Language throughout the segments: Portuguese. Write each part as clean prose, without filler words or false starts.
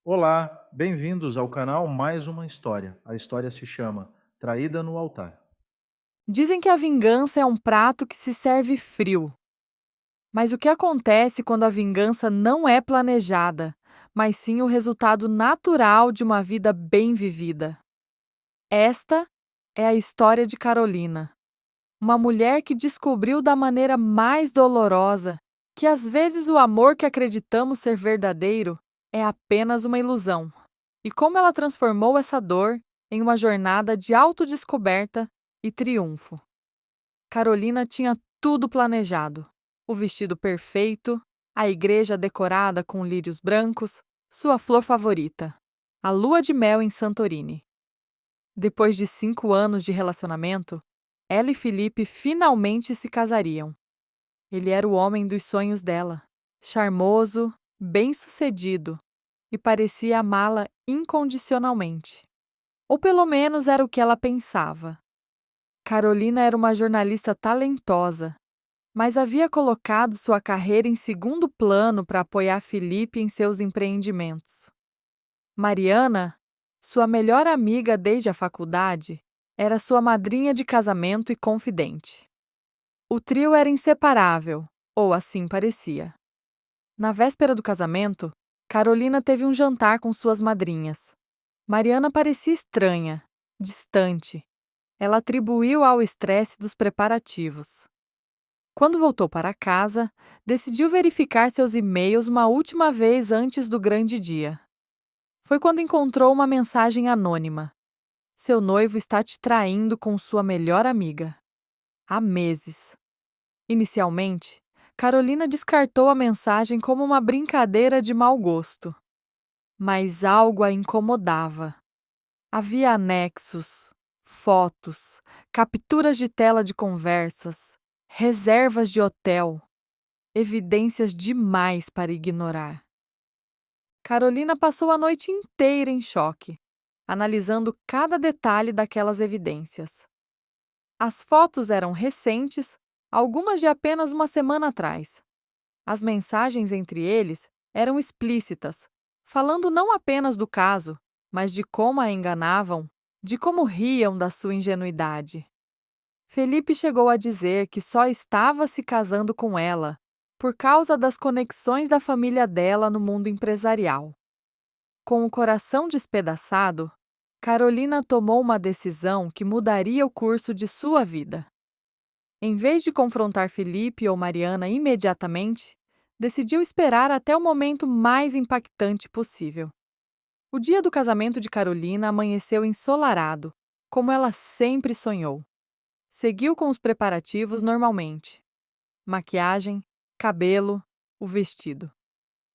Olá, bem-vindos ao canal Mais uma História. A história se chama Traída no Altar. Dizem que a vingança é um prato que se serve frio. Mas o que acontece quando a vingança não é planejada, mas sim o resultado natural de uma vida bem vivida? Esta é a história de Carolina, uma mulher que descobriu da maneira mais dolorosa que às vezes o amor que acreditamos ser verdadeiro é apenas uma ilusão. E como ela transformou essa dor em uma jornada de autodescoberta e triunfo. Carolina tinha tudo planejado: o vestido perfeito, a igreja decorada com lírios brancos, sua flor favorita, a lua de mel em Santorini. Depois de 5 anos de relacionamento, ela e Felipe finalmente se casariam. Ele era o homem dos sonhos dela, charmoso, bem-sucedido e parecia amá-la incondicionalmente. Ou pelo menos era o que ela pensava. Carolina era uma jornalista talentosa, mas havia colocado sua carreira em segundo plano para apoiar Felipe em seus empreendimentos. Mariana, sua melhor amiga desde a faculdade, era sua madrinha de casamento e confidente. O trio era inseparável, ou assim parecia. Na véspera do casamento, Carolina teve um jantar com suas madrinhas. Mariana parecia estranha, distante. Ela atribuiu ao estresse dos preparativos. Quando voltou para casa, decidiu verificar seus e-mails uma última vez antes do grande dia. Foi quando encontrou uma mensagem anônima. Seu noivo está te traindo com sua melhor amiga. Há meses. Inicialmente, Carolina descartou a mensagem como uma brincadeira de mau gosto. Mas algo a incomodava. Havia anexos, fotos, capturas de tela de conversas, reservas de hotel, evidências demais para ignorar. Carolina passou a noite inteira em choque, analisando cada detalhe daquelas evidências. As fotos eram recentes, algumas de apenas uma semana atrás. As mensagens entre eles eram explícitas, falando não apenas do caso, mas de como a enganavam, de como riam da sua ingenuidade. Felipe chegou a dizer que só estava se casando com ela por causa das conexões da família dela no mundo empresarial. Com o coração despedaçado, Carolina tomou uma decisão que mudaria o curso de sua vida. Em vez de confrontar Felipe ou Mariana imediatamente, decidiu esperar até o momento mais impactante possível. O dia do casamento de Carolina amanheceu ensolarado, como ela sempre sonhou. Seguiu com os preparativos normalmente: maquiagem, cabelo, o vestido.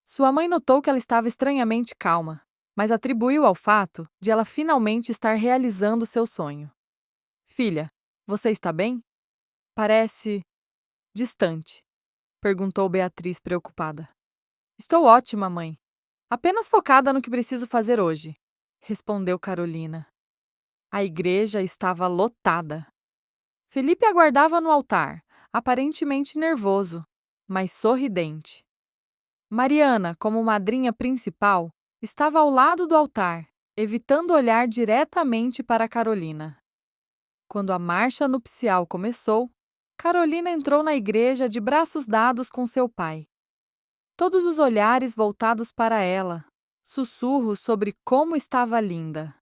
Sua mãe notou que ela estava estranhamente calma, mas atribuiu ao fato de ela finalmente estar realizando seu sonho. Filha, você está bem? Parece distante, perguntou Beatriz preocupada. Estou ótima, mãe. Apenas focada no que preciso fazer hoje, respondeu Carolina. A igreja estava lotada. Felipe aguardava no altar, aparentemente nervoso, mas sorridente. Mariana, como madrinha principal, estava ao lado do altar, evitando olhar diretamente para Carolina. Quando a marcha nupcial começou, Carolina entrou na igreja de braços dados com seu pai. Todos os olhares voltados para ela, sussurros sobre como estava linda.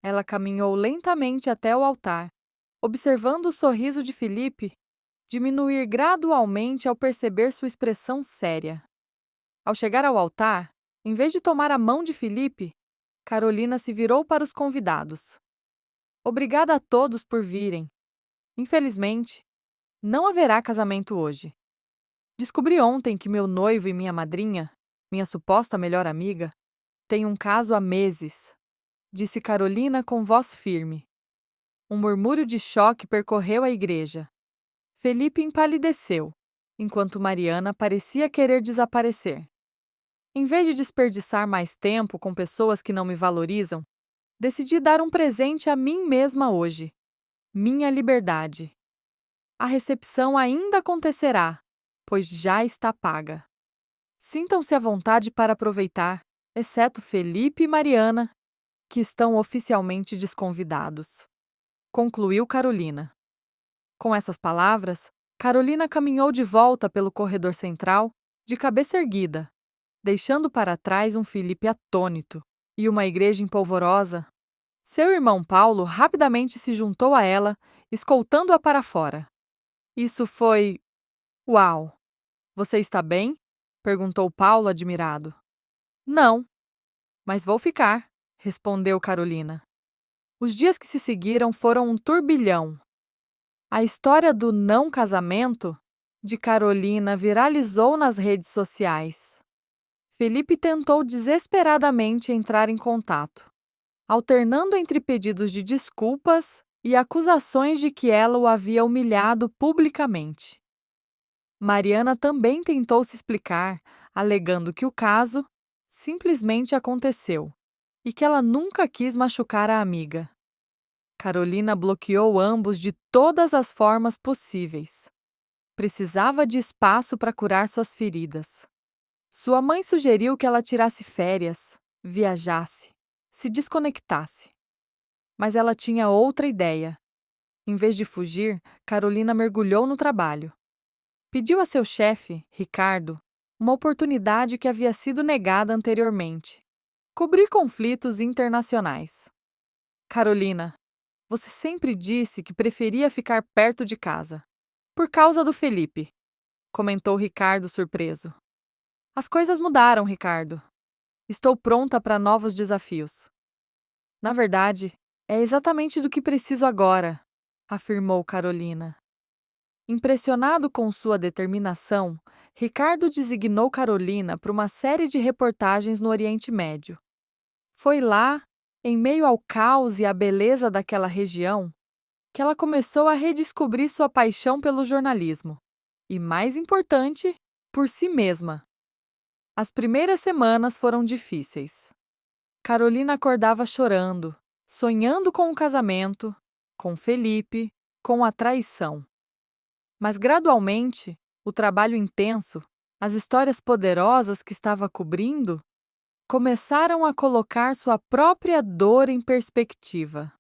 Ela caminhou lentamente até o altar, observando o sorriso de Felipe diminuir gradualmente ao perceber sua expressão séria. Ao chegar ao altar, em vez de tomar a mão de Felipe, Carolina se virou para os convidados. Obrigada a todos por virem. Infelizmente, não haverá casamento hoje. Descobri ontem que meu noivo e minha madrinha, minha suposta melhor amiga, têm um caso há meses, disse Carolina com voz firme. Um murmúrio de choque percorreu a igreja. Felipe empalideceu, enquanto Mariana parecia querer desaparecer. Em vez de desperdiçar mais tempo com pessoas que não me valorizam, decidi dar um presente a mim mesma hoje: minha liberdade. A recepção ainda acontecerá, pois já está paga. Sintam-se à vontade para aproveitar. exceto Felipe e Mariana, que estão oficialmente desconvidados, concluiu Carolina. Com essas palavras, Carolina caminhou de volta pelo corredor central, de cabeça erguida, deixando para trás um Felipe atônito e uma igreja empolvorosa. Seu irmão Paulo rapidamente se juntou a ela, escoltando-a para fora. Isso foi. Uau! Você está bem? Perguntou Paulo, admirado. Não, mas vou ficar, respondeu Carolina. Os dias que se seguiram foram um turbilhão. A história do não casamento de Carolina viralizou nas redes sociais. Felipe tentou desesperadamente entrar em contato, alternando entre pedidos de desculpas e acusações de que ela o havia humilhado publicamente. Mariana também tentou se explicar, alegando que o caso simplesmente aconteceu e que ela nunca quis machucar a amiga. Carolina bloqueou ambos de todas as formas possíveis. Precisava de espaço para curar suas feridas. Sua mãe sugeriu que ela tirasse férias, viajasse, se desconectasse. Mas ela tinha outra ideia. Em vez de fugir, Carolina mergulhou no trabalho. Pediu a seu chefe, Ricardo, uma oportunidade que havia sido negada anteriormente: cobrir conflitos internacionais. Carolina, você sempre disse que preferia ficar perto de casa. Por causa do Felipe, comentou Ricardo surpreso. As coisas mudaram, Ricardo. Estou pronta para novos desafios. Na verdade, é exatamente do que preciso agora, afirmou Carolina. Impressionado com sua determinação, Ricardo designou Carolina para uma série de reportagens no Oriente Médio. Foi lá, em meio ao caos e à beleza daquela região, que ela começou a redescobrir sua paixão pelo jornalismo. E, mais importante, por si mesma. As primeiras semanas foram difíceis. Carolina acordava chorando, sonhando com o casamento, com Felipe, com a traição. Mas gradualmente, o trabalho intenso, as histórias poderosas que estava cobrindo, começaram a colocar sua própria dor em perspectiva.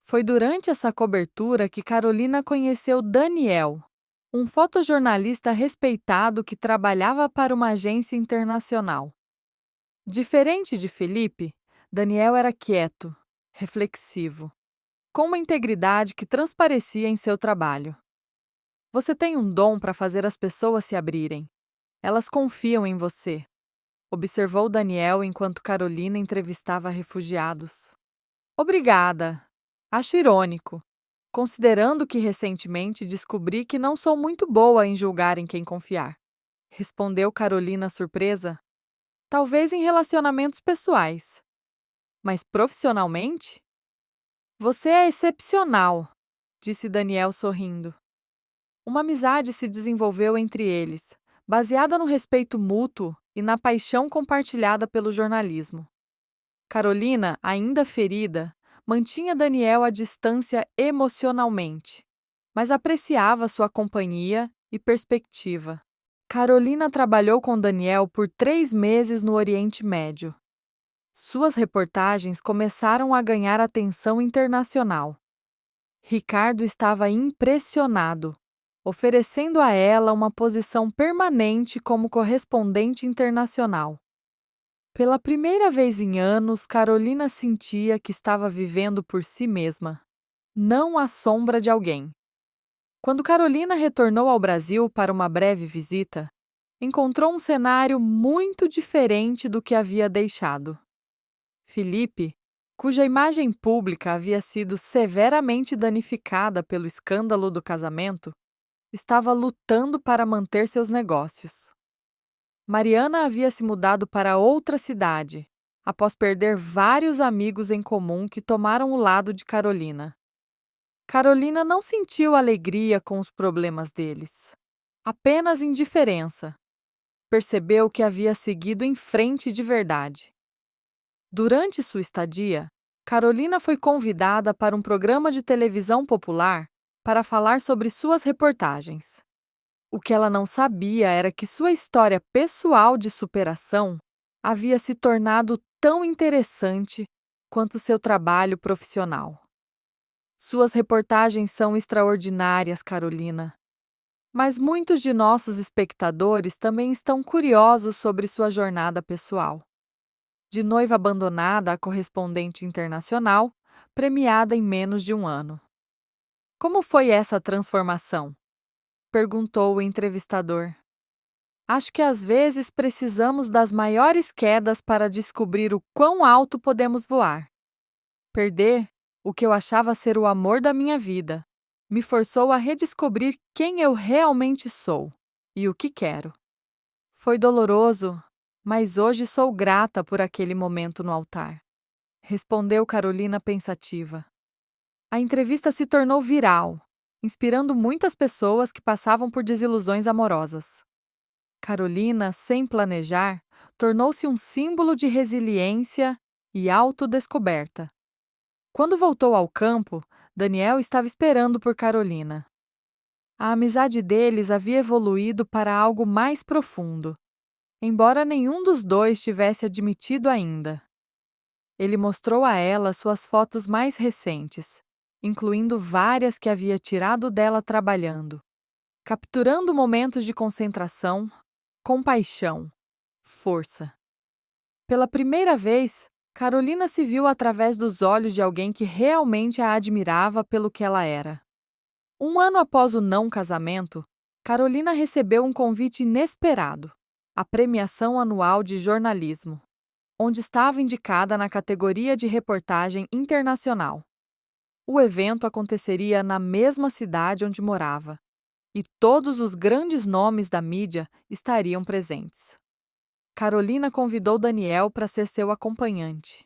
Foi durante essa cobertura que Carolina conheceu Daniel, um fotojornalista respeitado que trabalhava para uma agência internacional. Diferente de Felipe, Daniel era quieto, reflexivo, com uma integridade que transparecia em seu trabalho. Você tem um dom para fazer as pessoas se abrirem. Elas confiam em você, observou Daniel enquanto Carolina entrevistava refugiados. Obrigada. Acho irônico, considerando que recentemente descobri que não sou muito boa em julgar em quem confiar, respondeu Carolina surpresa. Talvez em relacionamentos pessoais, mas profissionalmente? Você é excepcional, disse Daniel sorrindo. Uma amizade se desenvolveu entre eles, baseada no respeito mútuo e na paixão compartilhada pelo jornalismo. Carolina, ainda ferida, mantinha Daniel à distância emocionalmente, mas apreciava sua companhia e perspectiva. Carolina trabalhou com Daniel por 3 meses no Oriente Médio. Suas reportagens começaram a ganhar atenção internacional. Ricardo estava impressionado, oferecendo a ela uma posição permanente como correspondente internacional. Pela primeira vez em anos, Carolina sentia que estava vivendo por si mesma, não à sombra de alguém. Quando Carolina retornou ao Brasil para uma breve visita, encontrou um cenário muito diferente do que havia deixado. Felipe, cuja imagem pública havia sido severamente danificada pelo escândalo do casamento, estava lutando para manter seus negócios. Mariana havia se mudado para outra cidade, após perder vários amigos em comum que tomaram o lado de Carolina. Carolina não sentiu alegria com os problemas deles, apenas indiferença. Percebeu que havia seguido em frente de verdade. Durante sua estadia, Carolina foi convidada para um programa de televisão popular para falar sobre suas reportagens. O que ela não sabia era que sua história pessoal de superação havia se tornado tão interessante quanto seu trabalho profissional. Suas reportagens são extraordinárias, Carolina. Mas muitos de nossos espectadores também estão curiosos sobre sua jornada pessoal. De noiva abandonada a correspondente internacional, premiada em menos de um ano. Como foi essa transformação? Perguntou o entrevistador. Acho que às vezes precisamos das maiores quedas para descobrir o quão alto podemos voar. Perder o que eu achava ser o amor da minha vida me forçou a redescobrir quem eu realmente sou e o que quero. Foi doloroso, mas hoje sou grata por aquele momento no altar, respondeu Carolina pensativa. A entrevista se tornou viral, inspirando muitas pessoas que passavam por desilusões amorosas. Carolina, sem planejar, tornou-se um símbolo de resiliência e autodescoberta. Quando voltou ao campo, Daniel estava esperando por Carolina. A amizade deles havia evoluído para algo mais profundo, embora nenhum dos dois tivesse admitido ainda. Ele mostrou a ela suas fotos mais recentes, incluindo várias que havia tirado dela trabalhando, capturando momentos de concentração, compaixão, força. Pela primeira vez, Carolina se viu através dos olhos de alguém que realmente a admirava pelo que ela era. Um ano após o não casamento, Carolina recebeu um convite inesperado, a premiação anual de jornalismo, onde estava indicada na categoria de reportagem internacional. O evento aconteceria na mesma cidade onde morava, e todos os grandes nomes da mídia estariam presentes. Carolina convidou Daniel para ser seu acompanhante.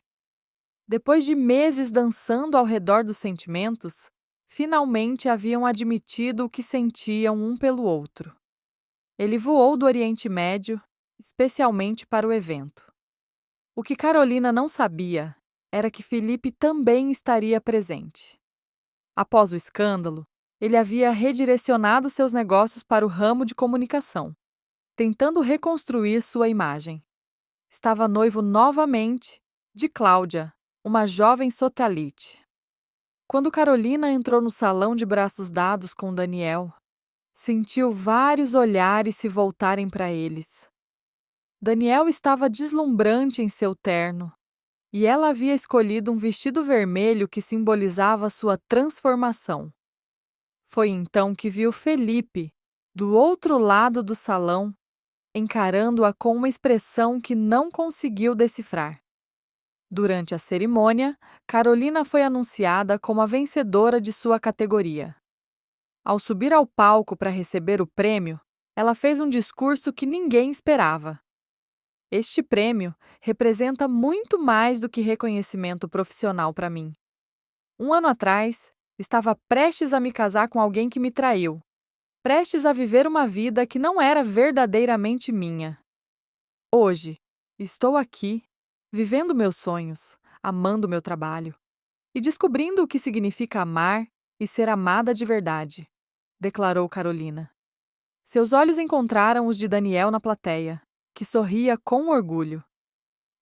Depois de meses dançando ao redor dos sentimentos, finalmente haviam admitido o que sentiam um pelo outro. Ele voou do Oriente Médio, especialmente para o evento. O que Carolina não sabia era que Felipe também estaria presente. Após o escândalo, ele havia redirecionado seus negócios para o ramo de comunicação, tentando reconstruir sua imagem. Estava noivo novamente de Cláudia, uma jovem socialite. Quando Carolina entrou no salão de braços dados com Daniel, sentiu vários olhares se voltarem para eles. Daniel estava deslumbrante em seu terno, e ela havia escolhido um vestido vermelho que simbolizava sua transformação. Foi então que viu Felipe, do outro lado do salão, encarando-a com uma expressão que não conseguiu decifrar. Durante a cerimônia, Carolina foi anunciada como a vencedora de sua categoria. Ao subir ao palco para receber o prêmio, ela fez um discurso que ninguém esperava. Este prêmio representa muito mais do que reconhecimento profissional para mim. Um ano atrás, estava prestes a me casar com alguém que me traiu, prestes a viver uma vida que não era verdadeiramente minha. Hoje, estou aqui, vivendo meus sonhos, amando meu trabalho e descobrindo o que significa amar e ser amada de verdade, declarou Carolina. Seus olhos encontraram os de Daniel na plateia, que sorria com orgulho.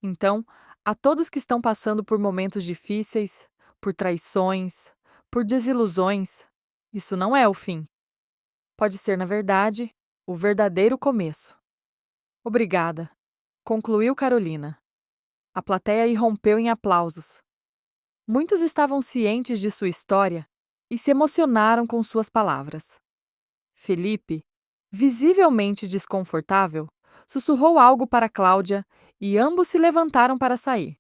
Então, a todos que estão passando por momentos difíceis, por traições, por desilusões, isso não é o fim. Pode ser, na verdade, o verdadeiro começo. Obrigada, concluiu Carolina. A plateia irrompeu em aplausos. Muitos estavam cientes de sua história e se emocionaram com suas palavras. Felipe, visivelmente desconfortável, sussurrou algo para Cláudia e ambos se levantaram para sair.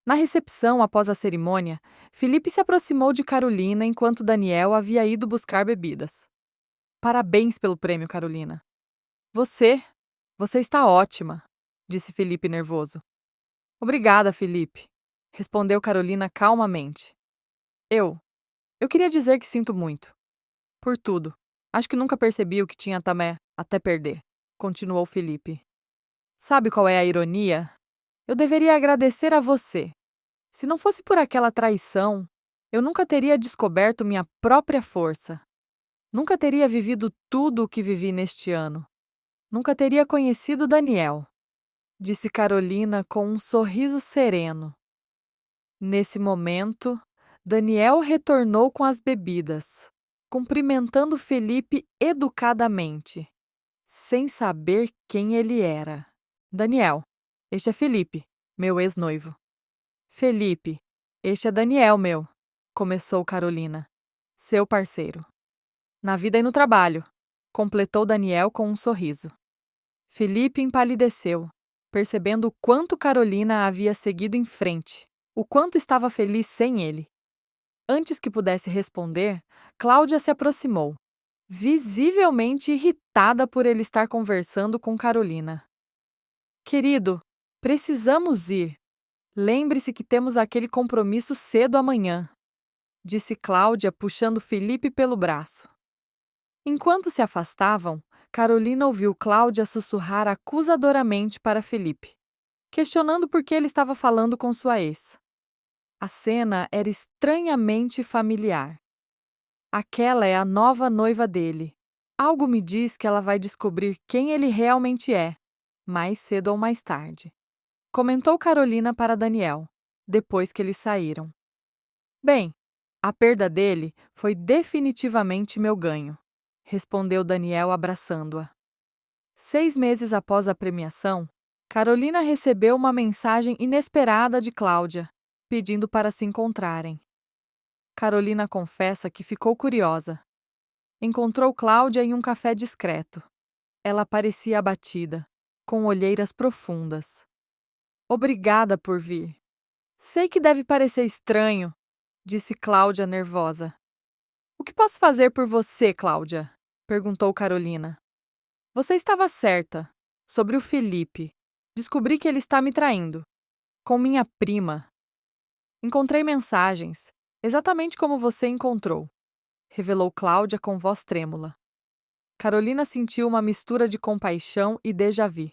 Na recepção após a cerimônia, Felipe se aproximou de Carolina enquanto Daniel havia ido buscar bebidas. Parabéns pelo prêmio, Carolina. Você está ótima, disse Felipe nervoso. Obrigada, Felipe, respondeu Carolina calmamente. Eu queria dizer que sinto muito. Por tudo. Acho que nunca percebi o que tinha até perder, continuou Felipe. Sabe qual é a ironia? Eu deveria agradecer a você. Se não fosse por aquela traição, eu nunca teria descoberto minha própria força. Nunca teria vivido tudo o que vivi neste ano. Nunca teria conhecido Daniel. disse Carolina com um sorriso sereno. Nesse momento, Daniel retornou com as bebidas, cumprimentando Felipe educadamente, sem saber quem ele era. Daniel, este é Felipe, meu ex-noivo. Felipe, este é Daniel, começou Carolina, seu parceiro. Na vida e no trabalho, completou Daniel com um sorriso. Felipe empalideceu, percebendo o quanto Carolina havia seguido em frente, o quanto estava feliz sem ele. Antes que pudesse responder, Cláudia se aproximou, visivelmente irritada por ele estar conversando com Carolina. Querido, precisamos ir. Lembre-se que temos aquele compromisso cedo amanhã, disse Cláudia, puxando Felipe pelo braço. Enquanto se afastavam, Carolina ouviu Cláudia sussurrar acusadoramente para Felipe, questionando por que ele estava falando com sua ex. A cena era estranhamente familiar. Aquela é a nova noiva dele. Algo me diz que ela vai descobrir quem ele realmente é, mais cedo ou mais tarde. Comentou Carolina para Daniel, depois que eles saíram. Bem, a perda dele foi definitivamente meu ganho, respondeu Daniel abraçando-a. 6 meses após a premiação, Carolina recebeu uma mensagem inesperada de Cláudia, pedindo para se encontrarem. Carolina confessa que ficou curiosa. Encontrou Cláudia em um café discreto. Ela parecia abatida, com olheiras profundas. Obrigada por vir. Sei que deve parecer estranho, disse Cláudia nervosa. O que posso fazer por você, Cláudia? Perguntou Carolina. Você estava certa. Sobre o Felipe. Descobri que ele está me traindo. Com minha prima. Encontrei mensagens, exatamente como você encontrou, revelou Cláudia com voz trêmula. Carolina sentiu uma mistura de compaixão e déjà-vu.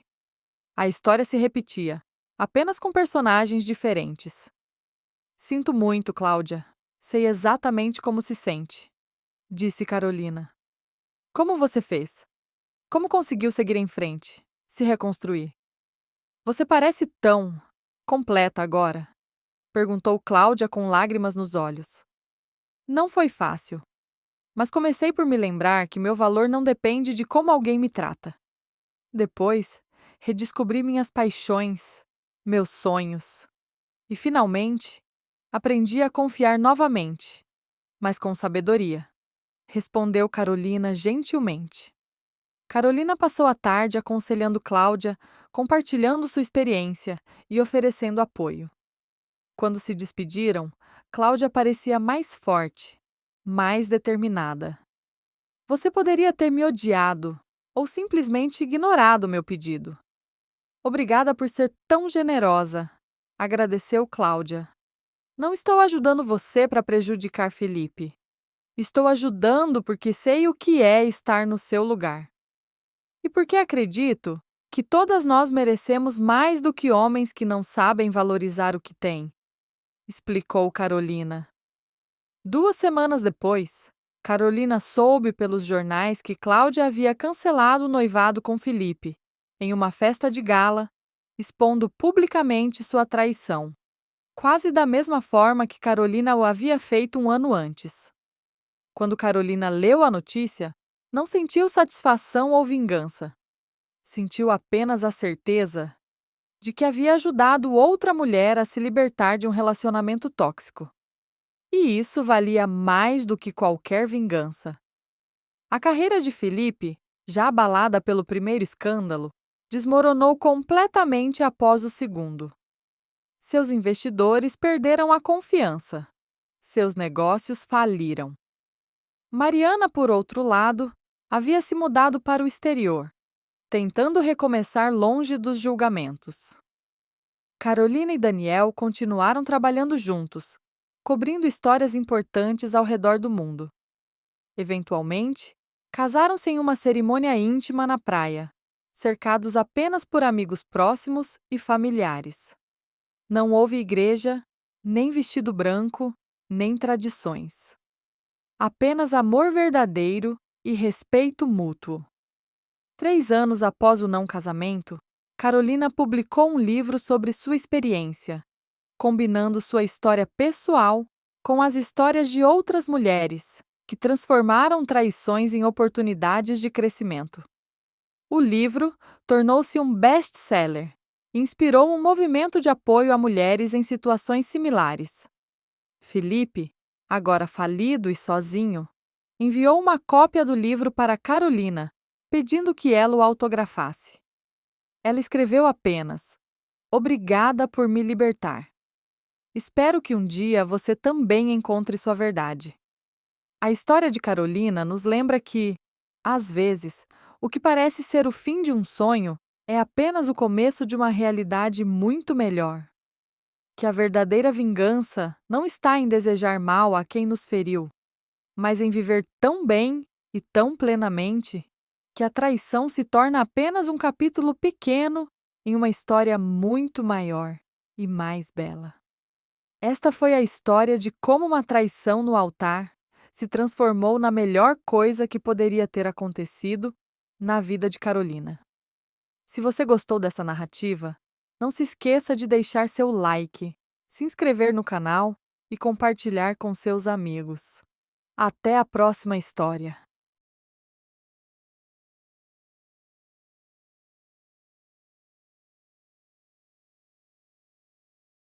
A história se repetia, apenas com personagens diferentes. Sinto muito, Cláudia. Sei exatamente como se sente, disse Carolina. Como você fez? Como conseguiu seguir em frente, se reconstruir? Você parece tão completa agora, perguntou Cláudia com lágrimas nos olhos. Não foi fácil, mas comecei por me lembrar que meu valor não depende de como alguém me trata. Depois, redescobri minhas paixões, meus sonhos. E, finalmente, aprendi a confiar novamente, mas com sabedoria, respondeu Carolina gentilmente. Carolina passou a tarde aconselhando Cláudia, compartilhando sua experiência e oferecendo apoio. Quando se despediram, Cláudia parecia mais forte, mais determinada. Você poderia ter me odiado ou simplesmente ignorado meu pedido. Obrigada por ser tão generosa, agradeceu Cláudia. Não estou ajudando você para prejudicar Felipe. Estou ajudando porque sei o que é estar no seu lugar. E porque acredito que todas nós merecemos mais do que homens que não sabem valorizar o que têm, explicou Carolina. 2 semanas depois, Carolina soube pelos jornais que Cláudia havia cancelado o noivado com Felipe, em uma festa de gala, expondo publicamente sua traição, quase da mesma forma que Carolina o havia feito um ano antes. Quando Carolina leu a notícia, não sentiu satisfação ou vingança. Sentiu apenas a certeza de que havia ajudado outra mulher a se libertar de um relacionamento tóxico. E isso valia mais do que qualquer vingança. A carreira de Felipe, já abalada pelo primeiro escândalo, desmoronou completamente após o segundo. Seus investidores perderam a confiança. Seus negócios faliram. Mariana, por outro lado, havia se mudado para o exterior, tentando recomeçar longe dos julgamentos. Carolina e Daniel continuaram trabalhando juntos, cobrindo histórias importantes ao redor do mundo. Eventualmente, casaram-se em uma cerimônia íntima na praia, cercados apenas por amigos próximos e familiares. Não houve igreja, nem vestido branco, nem tradições. Apenas amor verdadeiro e respeito mútuo. 3 anos após o não casamento, Carolina publicou um livro sobre sua experiência, combinando sua história pessoal com as histórias de outras mulheres, que transformaram traições em oportunidades de crescimento. O livro tornou-se um best-seller e inspirou um movimento de apoio a mulheres em situações similares. Felipe, agora falido e sozinho, enviou uma cópia do livro para Carolina, pedindo que ela o autografasse. Ela escreveu apenas: "Obrigada por me libertar. Espero que um dia você também encontre sua verdade." A história de Carolina nos lembra que, às vezes, o que parece ser o fim de um sonho é apenas o começo de uma realidade muito melhor. Que a verdadeira vingança não está em desejar mal a quem nos feriu, mas em viver tão bem e tão plenamente que a traição se torna apenas um capítulo pequeno em uma história muito maior e mais bela. Esta foi a história de como uma traição no altar se transformou na melhor coisa que poderia ter acontecido na vida de Carolina. Se você gostou dessa narrativa, não se esqueça de deixar seu like, se inscrever no canal e compartilhar com seus amigos. Até a próxima história!